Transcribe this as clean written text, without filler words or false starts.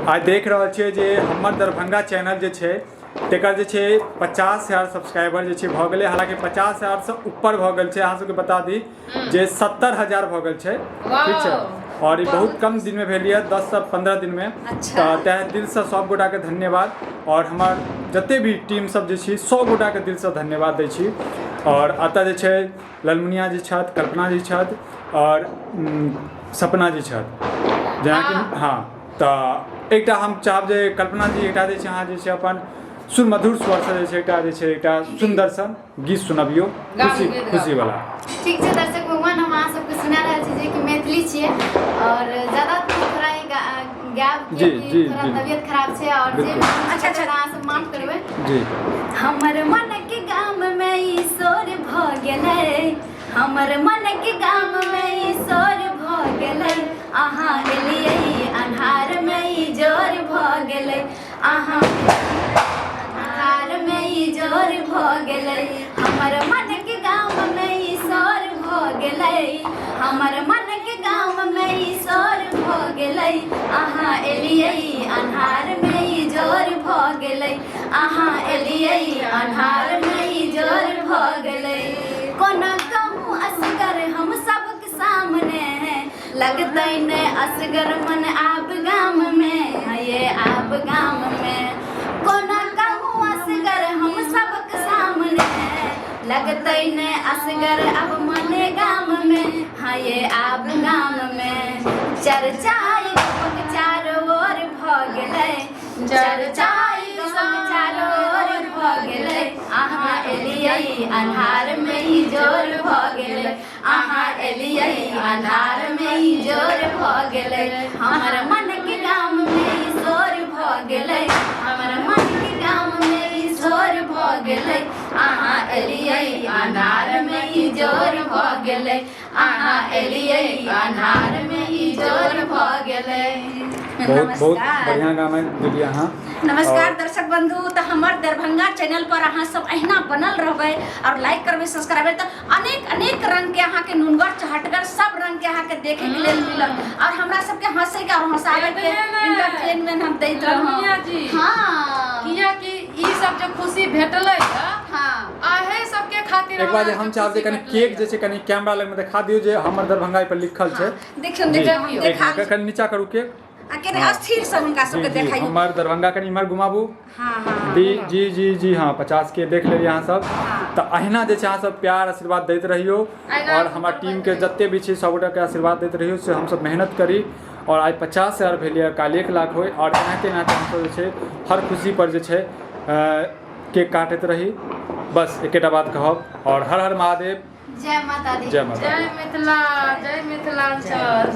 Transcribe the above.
आज देख रहे छियै जे हमर दरभंगा चैनल जे छै तेकर जे छै 50,000 सब्सक्राइबर जे छै भऽ गेलै। हालांकि 50,000 से ऊपर भऽ गेल छै। अहाँ सबके बता दी जे 70,000 भऽ गेल छै, ठीक छै। और ई बहुत कम दिन में भेल है, 10 से 15 दिन में। तऽ तहे दिल से सब गोटा के धन्यवाद। और हमर जते भी टीम सब जे छी सब गोटा के दिल से धन्यवाद दै छी। और अतः जे छै ललमुनिया जी छथि, कल्पना जी छथि और सपना जी छथि, जेनाकि हाँ। तऽ एकटा हम चाहब जे कल्पना जी एकटा जे छै अहाँ जे छै अपन सुमधुर स्वर से जे छै एकटा सुंदर सन गीत सुनबियौ, खुशी वाला। ठीक छै दर्शक भगवान, हम अहाँ सबके सुना रहल छी जे कि मैथिली छियै और ज्यादा थोड़ा गायब जी जी थोड़ा जी तबियत खराब छै और जे अच्छा अहाँ सब माफ करबै जी। हमर मन के गाम में ई सोर भ गेलै, हमर मन के गाम में ई सोर भ गेलै, अहाँ एलियै अन्हार में ई जोर भ गेलै, अहाँ अन्हार में ई जोर भ गेलै, हमर मन के गाम में ई सोर भ गेलै, हमर मन के गाम में ई सोर भ गेलै, अहाँ एलियै अन्हार में ई जोर भ गेलै, अहाँ एलियै अन्हार में ई जोर भ गेलै। कोना कहूँ असगर हम सबके सामने, लगतै ने असगर मन आब गाम में, ये आब गाम में। कोना कहूँ असगर हम सबके सामने, लगतै ने असगर अब मने गाम में, हाँ ये आब गाम में। चर्चाई चारों ओर भ गेलै, चर्चाई चारों ओर भ गेलै, अहाँ एलियै अन्हार में ई जोर भ गेलै, अहाँ एलियै अन्हार में ई जोर भ गेलै, हमर मन के गाम में ई सोर भ गेलै, हमर मन के गाम में ई सोर भ गेलै, अहाँ एलियै अन्हार में ई जोर भ गेलै, अहाँ एलियै अन्हार में ई जोर भ गेलै। बहुत बहुत बढ़िया गाना गेलिए अहाँ। नमस्कार दर्शक बंधु, तो हमार दरभंगा चैनल पर अहाँ सब अहिना बनल रहबै और लाइक करबै, सब्सक्राइब। तो अनेक अनेक रंग के अहाँ के नुनगर चहटगर सब रंग के अहाँ के देखे के लेल मिलत और हमरा सब के हंसे के और हंसावे के एंटरटेनमेंट हम दैत रहब। हां किया कि ई सब जो खुशी भेटलै हां आहे सब के खातिर एक बार हम चाहब जे कनी केक जे छै कनी कैमरा लग में दिखा दियौ जे हमर दरभंगा पर लिखल छै। देखियौ देखा कनी नीचा करू केक, अकेले अस्थिर से उनका सबके देखाई। हमर दरभंगा कनी इमहर घुमाबू। हां हां जी जी जी हाँ 50 के देख लेलिए अहाँ सब। तो अहिना जे छै अहाँ सब प्यार आशीर्वाद दैत रहियो और हमार टीम के जते भी छै सब गोटा के आशीर्वाद दैत रहियो से हम सब मेहनत करी और आज 50,000 भेलिए, काल 1 लाख होय और एनाते हम सब जे छै हर खुशी पर जे छै केक काटैत रही। बस एकेटा बात कहब और हर हर महादेव, जय माता दी, जय माता दी। जय मिथिला, जय मिथिलांचल।